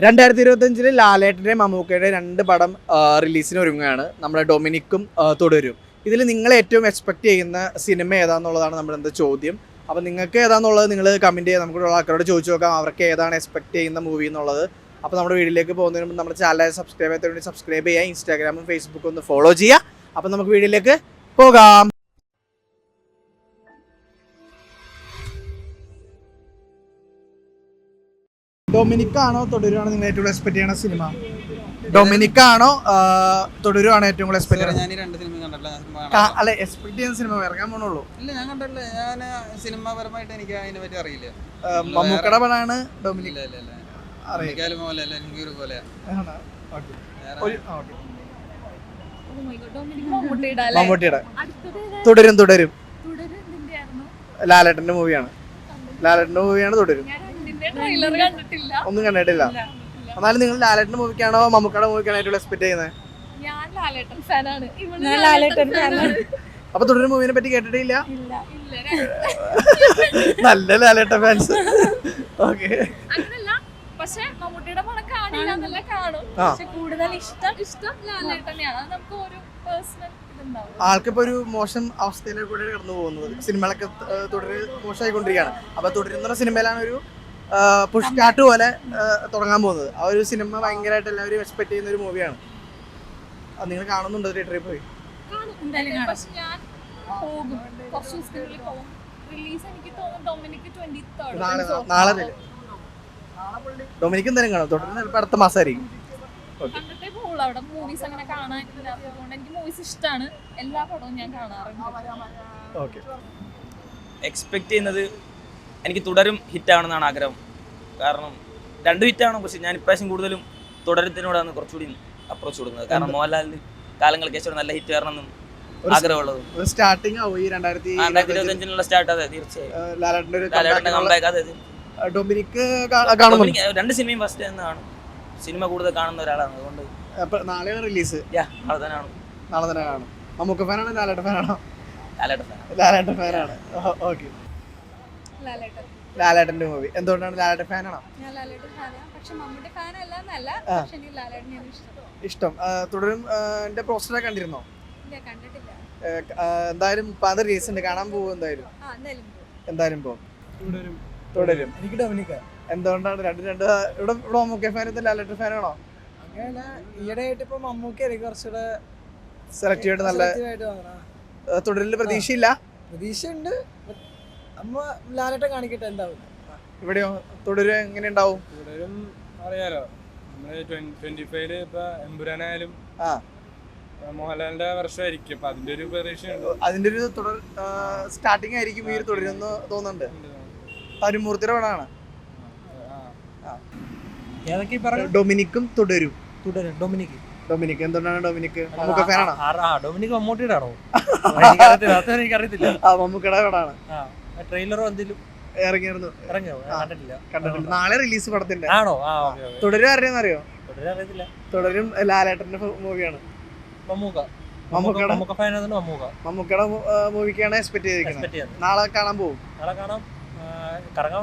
2025 ലാലേട്ടൻ്റെയും മമ്മൂക്കയുടെ 2 പടം റിലീസിന് ഒരുങ്ങുകയാണ്. നമ്മുടെ ഡൊമിനിക്കും തുടരും. ഇതിൽ നിങ്ങൾ ഏറ്റവും എക്സ്പെക്ട് ചെയ്യുന്ന സിനിമ ഏതാണെന്നുള്ളതാണ് നമ്മുടെ ചോദ്യം. അപ്പോൾ നിങ്ങൾക്ക് ഏതാണെന്നുള്ളത് നിങ്ങൾ കമൻറ്റ് ചെയ്യുക. നമുക്ക് ആൾക്കാരോട് ചോദിച്ചു നോക്കാം അവർക്ക് ഏതാണ് എക്സ്പെക്ട് ചെയ്യുന്ന മൂവി എന്നുള്ളത്. അപ്പോൾ നമ്മുടെ വീഡിയോയിലേക്ക് പോകുന്നതിന് മുമ്പ് നമ്മുടെ ചാനൽ സബ്സ്ക്രൈബ് ചെയ്യാത്തതിന് വേണ്ടി സബ്സ്ക്രൈബ് ചെയ്യുക. ഇൻസ്റ്റാഗ്രാമും ഫേസ്ബുക്കും ഒന്ന് ഫോളോ ചെയ്യുക. അപ്പോൾ നമുക്ക് വീഡിയോയിലേക്ക് പോകാം. ഡൊമിനിക്കാണോ തുടരുവാണോ നിങ്ങൾ ഏറ്റവും എക്സ്പെക്ട് ചെയ്യുന്ന സിനിമ? ഡൊമിനിക്കാണോ തുടരുവാണോ ഏറ്റവും കൂടുതൽ എക്സ്പെക്ട് ചെയ്യുന്നത്? ഞാൻ ഈ 2 സിനിമ കണ്ടിട്ടില്ല. അല്ല, എക്സ്പെക്ട് ചെയ്യുന്ന സിനിമ ഇറങ്ങാൻ പോണുള്ളൂ. ഇല്ല, ഞാൻ കണ്ടിട്ടില്ല. ഞാൻ സിനിമാപരമായിട്ട് എനിക്ക് അതിനെ പറ്റി അറിയില്ല. മമ്മൂക്കയുടെ പടമാണ് ഡൊമിനിക്. മമ്മൂട്ടിയുടെ തുടരും ലാലേട്ടന്റെ മൂവിയാണ്. തുടരും. ഒന്നും കണ്ടിട്ടില്ല. എന്നാലും നിങ്ങൾ ലാലേട്ടന്റെ മൂവിക്കാണോ മമ്മൂക്കയുടെ മൂവിക്കാണോ ഏറ്റവും എക്സ്പെക്ട് ചെയ്യുന്നത്? അപ്പൊ തുടരും മൂവിനെ പറ്റി കേട്ടിട്ടില്ല. നല്ല ലാലേട്ടൻ ഫാൻസ്. ഓക്കെ. പക്ഷെ മമ്മൂട്ടിയുടെ പടം കാണില്ല എന്നല്ല, കാണും. പക്ഷെ കൂടുതൽ ഇഷ്ടം ലാലേട്ടനെയാണ്. അത് നമുക്ക് ഒരു പേഴ്സണൽ ഇതുണ്ടാവും. ആൾക്കിപ്പോ ഒരു മോശം അവസ്ഥയിലേക്ക് കൂടെ കടന്നു പോകുന്നത്. സിനിമകളൊക്കെ മോശമായിക്കൊണ്ടിരിക്കുകയാണ്. അപ്പൊ തുടരുന്ന സിനിമയിലാണ് ഒരു പുഷ് സ്റ്റാർട്ട് പോലെ തുടങ്ങാൻ പോകുന്നത്. ആ ഒരു സിനിമ ഭയങ്കരമായിട്ട് എല്ലാവരും എക്സ്പെക്ട് ചെയ്യുന്ന ഒരു മൂവിയാണ്. അത് നിങ്ങൾ കാണുന്നുണ്ടോ തിയേറ്ററിൽ പോയി? പക്ഷെ ഞാൻ പോകും, കുറച്ച് ദിവസത്തിനുള്ളിൽ പോകും. റിലീസ് എനിക്ക് തോന്നുന്നു ഡൊമിനിക് 23rd. നാളെ ഡൊമിനിക്ക് എന്തായാലും കാണും. തുടർന്ന് ചിലപ്പോൾ അടുത്ത മാസമായിരിക്കും. കണ്ടിട്ടേ പോകുള്ളൂ. അവിടെ മൂവീസ് അങ്ങനെ കാണാനില്ലാത്തതുകൊണ്ട് എനിക്ക് മൂവീസ് ഇഷ്ടമാണ്. എല്ലാ പടവും ഞാൻ കാണാറുണ്ട്. ഓക്കെ. എക്സ്പെക്ട് ചെയ്യുന്നത് എനിക്ക് തുടരും ഹിറ്റാവണമെന്നാണ് ആഗ്രഹം. കാരണം 2 ഹിറ്റാണ്. പക്ഷെ ഞാൻ ഇപ്രാവശ്യം കൂടുതലും തുടരത്തിനോടാണ് കുറച്ചുകൂടി അപ്രോച്ച് കൊടുക്കുന്നത്. കാരണം മോഹൻലാലിന് കാലങ്ങൾക്ക് ശേഷം നല്ല ഹിറ്റ് വരണമെന്നും ആഗ്രഹമുള്ളത്. സ്റ്റാർട്ടിങ് ആവും ഈ 2025 സ്റ്റാർട്ട്. അതെ, തീർച്ചയായും ലാലേട്ടൻ്റെ കംബാക്ക്. അതെ, ഡൊമിനിക് 2 സിനിമയും ഫസ്റ്റ് തന്നെയാണ്. സിനിമ കൂടുതൽ കാണുന്ന ഒരാളാണ്. അതുകൊണ്ട് നാളെയാണ് റിലീസ്. നാളെ തന്നെ കാണും. മമ്മൂക്ക ഫാനാണോ ലാലേട്ടൻ ഫാനാണോ? ലാലേട്ടൻ ഫാനാണ്. ഓക്കെ. ലാലേട്ടന്റെ മൂവി എന്തുകൊണ്ടാണ്? ലാലേട്ടൻ ഫാനാണോ? ഞാൻ ലാലേട്ടൻ ഫാനാണ്. പക്ഷെ മമ്മൂട്ടി ഫാൻ അല്ലെന്നല്ല, പക്ഷെ എനിക്ക് ലാലേട്ടനെയാണ് ഇഷ്ടം. തുടരും എന്റെ പോസ്റ്റർ കണ്ടിരുന്നോ? ഇല്ല, കണ്ടിട്ടില്ല. എന്തായാലും അത് റിലീസ് ഉണ്ട്, കാണാൻ പോകും. എന്തായാലും പോകും. തുടരും. എനിക്ക് ഡൊമിനിക്ക. എന്തുകൊണ്ടാണ്? ഇവിടെ മമ്മൂക്ക ഫാൻ ലാലേട്ടൻ ഫാനാണോ? അങ്ങനെ ഈയിടെ ആയിട്ട് ഇപ്പൊ മമ്മൂക്ക എനിക്ക് കുറച്ചുകൂടെ സെലക്റ്റീവായിട്ട് നല്ല തുടരില് പ്രതീക്ഷയില്ല. പ്രതീക്ഷയുണ്ട്. അമ്മ ലാലേട്ടൻ കാണിക്കട്ടെ എന്താവും. ഇവിടെയോ തുടരും എങ്ങനെ ഉണ്ടാവും? തുടരും അറിയാലോ. നമ്മള് 25 ഇപ്പൊ എമ്പുരാനായാലും മോഹൻലാലിന്റെ വർഷമായിരിക്കും. അപ്പൊ അതിന്റെ ഒരു പ്രതീക്ഷയുണ്ട്. അതിന്റെ ഒരു തുടർ സ്റ്റാർട്ടിങ് ആയിരിക്കും ഈ തുടരുമെന്ന് തോന്നുന്നുണ്ട്. തരുമൂർത്തിയുടെ പടമാണ്. ഡൊമിനിക്കും തുടരും. ഡൊമിനിക് എന്തുകൊണ്ടാണ് ഡൊമിനിക്? മമ്മൂക്ക ഫാനാണോ? ഡൊമിനിക് മമ്മൂട്ടിയുടെ ആണോ? എനിക്കറിയത്തില്ല. മമ്മൂക്കയുടെ പടമാണ്. ട്രെയിലറോ എന്തെങ്കിലും ഇറങ്ങിയിരുന്നു? കണ്ടിട്ടില്ല. നാളെ റിലീസ് പടത്തിന്റെ. ആണോ? തുടരും ആരെയെന്നറിയോ? അറിയത്തില്ല. തുടരും ലാലേട്ടന്റെ മൂവിയാണ്. മമ്മൂക്കയുടെ മൂവിക്കാണ് എക്സ്പെക്ട് ചെയ്തിരിക്കുന്നത്. നാളെ കാണാൻ പോകും. കാണാൻ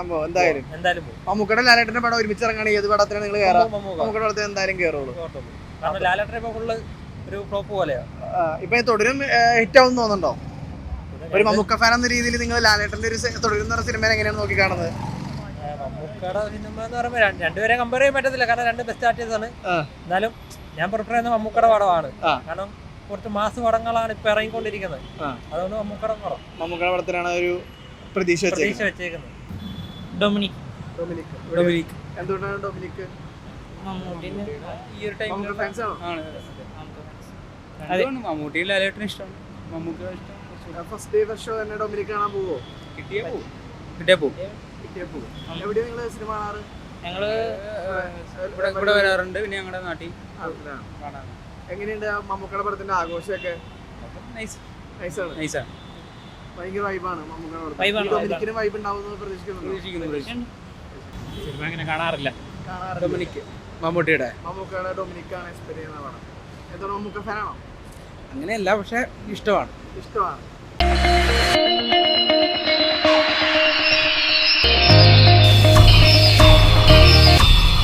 പോകും എന്തായാലും. മമ്മൂക്കയുടെ ലാലേട്ടന്റെ പടം ഒരുമിച്ച് ഇറങ്ങാണ്. ഏത് പടത്തിനാണ് നിങ്ങൾ കയറാം? മമ്മൂക്കയുടെ പടത്തിൽ എന്തായാലും കയറുള്ളൂ. ഇപ്പൊ തുടരും ഹിറ്റ് ആവും തോന്നുന്നുണ്ടോ? ഒരു മമ്മൂക്ക ഫാൻ എന്ന രീതിയിൽ നിങ്ങൾ ലാലേട്ടന്റെ ഒരു തുടരുന്ന സിനിമ എങ്ങനെയാണ് നോക്കി കാണുന്നത്? മമ്മൂക്കയുടെ സിനിമ എന്ന് പറയുമ്പോൾ രണ്ടുപേരെ കമ്പയർ ചെയ്യാൻ പറ്റത്തില്ല. കാരണം 2 ബെസ്റ്റ് ആർട്ടിസ്റ്റ് ആണ്. എന്നാലും ഞാൻ പ്രിഫർ ചെയ്യുന്ന മമ്മൂക്കയുടെ പടമാണ്. കാരണം കുറച്ച് മാസ് പടങ്ങളാണ് ഇപ്പൊ ഇറങ്ങിക്കൊണ്ടിരിക്കുന്നത്. അതുകൊണ്ട് മമ്മൂക്കയുടെ പടത്തിനാണ് ഒരു പ്രതീക്ഷ വെച്ചേക്കുന്നത്. ഡൊമിനിക്. എന്തുകൊണ്ടാണ് ഡൊമിനിക്? ഈ ഒരു ടൈമിൽ മമ്മൂട്ടിയും ലാലേട്ടനും ഇഷ്ടമാണ്. മമ്മൂക്ക ഇഷ്ടം. ഫസ്റ്റ് ഷോ തന്നെ ഡൊമിനിക് കാണാൻ പോവോ? കിട്ടിയാ പോകും. എവിടെയാണ് നിങ്ങൾ സിനിമ കാണാറ്? ഞങ്ങള് ഇവിടെ വരാറുണ്ട്. പിന്നെ ഞങ്ങളുടെ നാട്ടിൽ കാണാറ്. എങ്ങനെയുണ്ട് മമ്മൂക്കയുടെ പടത്തിന്റെ ആഘോഷമൊക്കെ? നൈസാണ്. ഭയങ്കര വൈബാണ് മമ്മൂക്കയുടെ. ഡൊമിനിക്കിന് വൈബ് ഉണ്ടാവുമെന്ന് പ്രതീക്ഷിക്കുന്നുണ്ട്. സിനിമ അങ്ങനെ കാണാറില്ല. മമ്മൂക്കയുടെ ഡൊമിനിക്കാണ് എക്സ്പെക്ട് ചെയ്യുന്ന പടം. എന്താണ് മമ്മൂക്ക ഫാനാണോ? അങ്ങനെയല്ല, പക്ഷെ ഇഷ്ടമാണ്.